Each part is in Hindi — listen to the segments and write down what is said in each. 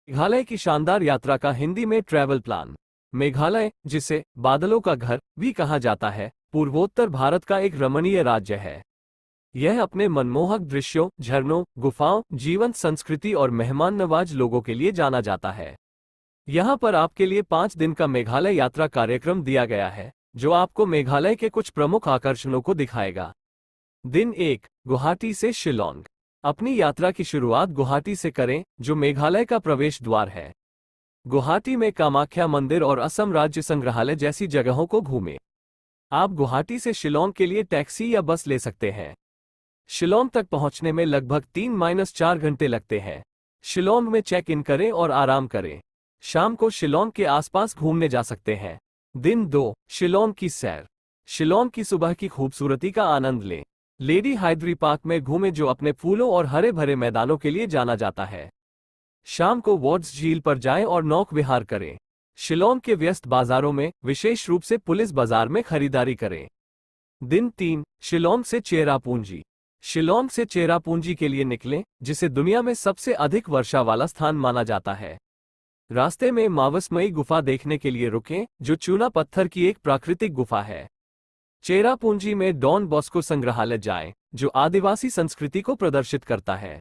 मेघालय की शानदार यात्रा का हिंदी में ट्रैवल प्लान। मेघालय, जिसे बादलों का घर भी कहा जाता है, पूर्वोत्तर भारत का एक रमणीय राज्य है। यह अपने मनमोहक दृश्यों, झरनों, गुफाओं, जीवंत संस्कृति और मेहमान नवाज लोगों के लिए जाना जाता है। यहाँ पर आपके लिए 5 दिन का मेघालय यात्रा कार्यक्रम दिया गया है, जो आपको मेघालय के कुछ प्रमुख आकर्षणों को दिखाएगा। दिन 1, गुवाहाटी से शिलोंग। अपनी यात्रा की शुरुआत गुवाहाटी से करें, जो मेघालय का प्रवेश द्वार है। गुवाहाटी में कामाख्या मंदिर और असम राज्य संग्रहालय जैसी जगहों को घूमें। आप गुवाहाटी से शिलोंग के लिए टैक्सी या बस ले सकते हैं। शिलोंग तक पहुंचने में लगभग 3-4 घंटे लगते हैं। शिलोंग में चेक इन करें और आराम करें। शाम को शिलोंग के आसपास घूमने जा सकते हैं। दिन 2, शिलोंग की सैर। शिलोंग की सुबह की खूबसूरती का आनंद लें। लेडी हाइड्री पार्क में घूमें, जो अपने फूलों और हरे भरे मैदानों के लिए जाना जाता है। शाम को वॉर्ड्स झील पर जाएं और नौक विहार करें। शिलोंग के व्यस्त बाजारों में, विशेष रूप से पुलिस बाजार में खरीदारी करें। दिन 3, शिलोंग से चेरापूंजी। शिलोंग से चेरापूंजी के लिए निकलें, जिसे दुनिया में सबसे अधिक वर्षा वाला स्थान माना जाता है। रास्ते में मावसमयी गुफा देखने के लिए रुकें, जो चूना पत्थर की एक प्राकृतिक गुफा है। चेरापूंजी में डॉन बॉस्को संग्रहालय जाएं, जो आदिवासी संस्कृति को प्रदर्शित करता है।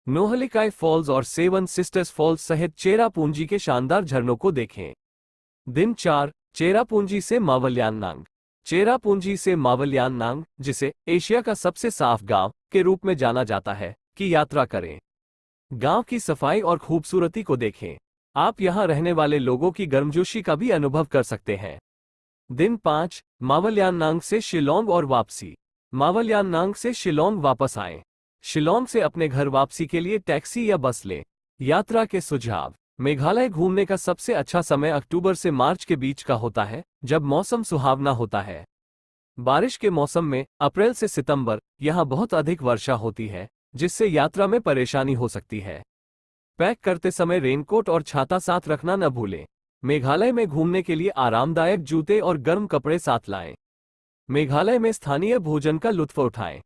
नोहलिकाई फॉल्स और सेवन सिस्टर्स फॉल्स सहित चेरापूंजी के शानदार झरनों को देखें। दिन 4, चेरापूंजी से मावल्याननांग। चेरापूंजी से मावल्याननांग, जिसे एशिया का सबसे साफ गांव के रूप में जाना जाता है, की यात्रा करें। गांव की सफाई और खूबसूरती को देखें। आप यहां रहने वाले लोगों की गर्मजोशी का भी अनुभव कर सकते हैं। दिन 5, मावल्याननांग से शिलोंग और वापसी। मावल्याननांग से शिलोंग वापस आएं। शिलोंग से अपने घर वापसी के लिए टैक्सी या बस लें। यात्रा के सुझाव। मेघालय घूमने का सबसे अच्छा समय अक्टूबर से मार्च के बीच का होता है, जब मौसम सुहावना होता है। बारिश के मौसम में, अप्रैल से सितंबर, यहां बहुत अधिक वर्षा होती है, जिससे यात्रा में परेशानी हो सकती है। पैक करते समय रेनकोट और छाता साथ रखना न भूलें। मेघालय में घूमने के लिए आरामदायक जूते और गर्म कपड़े साथ लाएं। मेघालय में स्थानीय भोजन का लुत्फ उठाएं।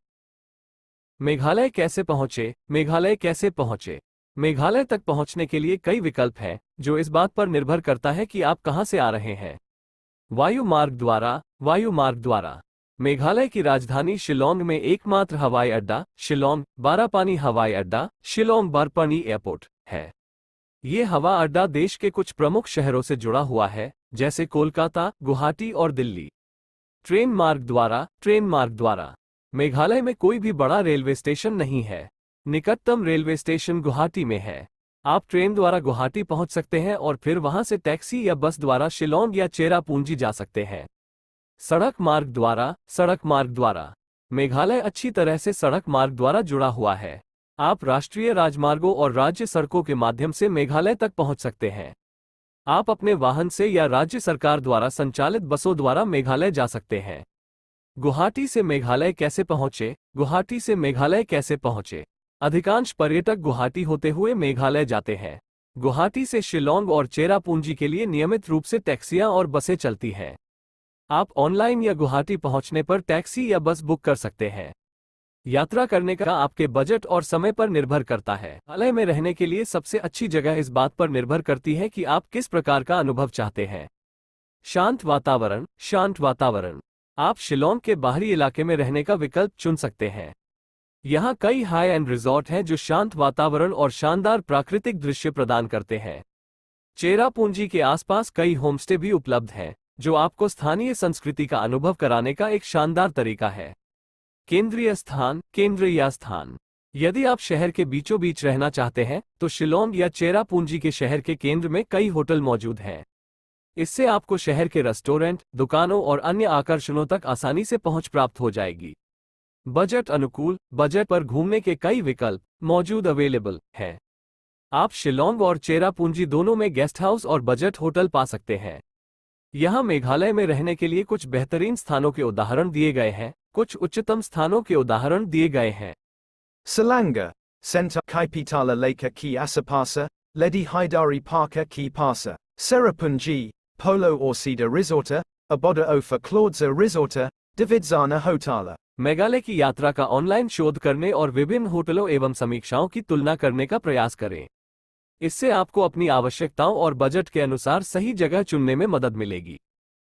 मेघालय कैसे पहुंचे? मेघालय कैसे पहुंचे? मेघालय तक पहुंचने के लिए कई विकल्प हैं, जो इस बात पर निर्भर करता है कि आप कहां से आ रहे हैं। वायु मार्ग द्वारा। वायु मार्ग द्वारा मेघालय की राजधानी शिलोंग में एकमात्र हवाई अड्डा शिलोंग बारापानी हवाई अड्डा, शिलोंग बारपानी एयरपोर्ट है। ये हवा अड्डा देश के कुछ प्रमुख शहरों से जुड़ा हुआ है, जैसे कोलकाता, गुवाहाटी और दिल्ली। ट्रेन मार्ग द्वारा। ट्रेन मार्ग द्वारा मेघालय में कोई भी बड़ा रेलवे स्टेशन नहीं है। निकटतम रेलवे स्टेशन गुवाहाटी में है। आप ट्रेन द्वारा गुवाहाटी पहुंच सकते हैं और फिर वहां से टैक्सी या बस द्वारा शिलोंग या चेरापूंजी जा सकते हैं। सड़क मार्ग द्वारा। सड़क मार्ग द्वारा मेघालय अच्छी तरह से सड़क मार्ग द्वारा जुड़ा हुआ है। आप राष्ट्रीय राजमार्गों और राज्य सड़कों के माध्यम से मेघालय तक पहुंच सकते हैं। आप अपने वाहन से या राज्य सरकार द्वारा संचालित बसों द्वारा मेघालय जा सकते हैं। गुवाहाटी से मेघालय कैसे पहुंचे? गुवाहाटी से मेघालय कैसे पहुंचे? अधिकांश पर्यटक गुवाहाटी होते हुए मेघालय जाते हैं। गुवाहाटी से शिलोंग और चेरापूंजी के लिए नियमित रूप से टैक्सियां और बसें चलती हैं। आप ऑनलाइन या गुवाहाटी पहुंचने पर टैक्सी या बस बुक कर सकते हैं। यात्रा करने का आपके बजट और समय पर निर्भर करता है। मेघालय में रहने के लिए सबसे अच्छी जगह इस बात पर निर्भर करती है कि आप किस प्रकार का अनुभव चाहते हैं। शांत वातावरण। शांत वातावरण आप शिलोंग के बाहरी इलाके में रहने का विकल्प चुन सकते हैं। यहाँ कई हाई एंड रिजॉर्ट हैं जो शांत वातावरण और शानदार प्राकृतिक दृश्य प्रदान करते हैं। चेरापूंजी के आसपास कई होमस्टे भी उपलब्ध हैं, जो आपको स्थानीय संस्कृति का अनुभव कराने का एक शानदार तरीका है। केंद्रीय स्थान। केंद्रीय स्थान यदि आप शहर के बीचों बीच रहना चाहते हैं, तो शिलोंग या चेरापूंजी के शहर के केंद्र में कई होटल मौजूद हैं। इससे आपको शहर के रेस्टोरेंट, दुकानों और अन्य आकर्षणों तक आसानी से पहुंच प्राप्त हो जाएगी। बजट अनुकूल। बजट पर घूमने के कई विकल्प मौजूद अवेलेबल हैं। आप शिलोंग और चेरापूंजी दोनों में गेस्ट हाउस और बजट होटल पा सकते हैं। यहाँ मेघालय में रहने के लिए कुछ बेहतरीन स्थानों के उदाहरण दिए गए हैं। कुछ उच्चतम स्थानों के उदाहरण दिए गए हैं। Selangor, Senta Kaipitala Leka ki Asapasa, Ledi Haidari Parka ki Pasa, Serapunji, Polo Orsida Resorta, Aboda Ofa Claudza Resorta, Davidzana Hotala। Meghalaya की यात्रा का ऑनलाइन शोध करने और विभिन्न होटलों एवं समीक्षाओं की तुलना करने का प्रयास करें। इससे आपको अपनी आवश्यकताओं और बजट के अनुसार सही जगह चुनने में मदद मिलेगी।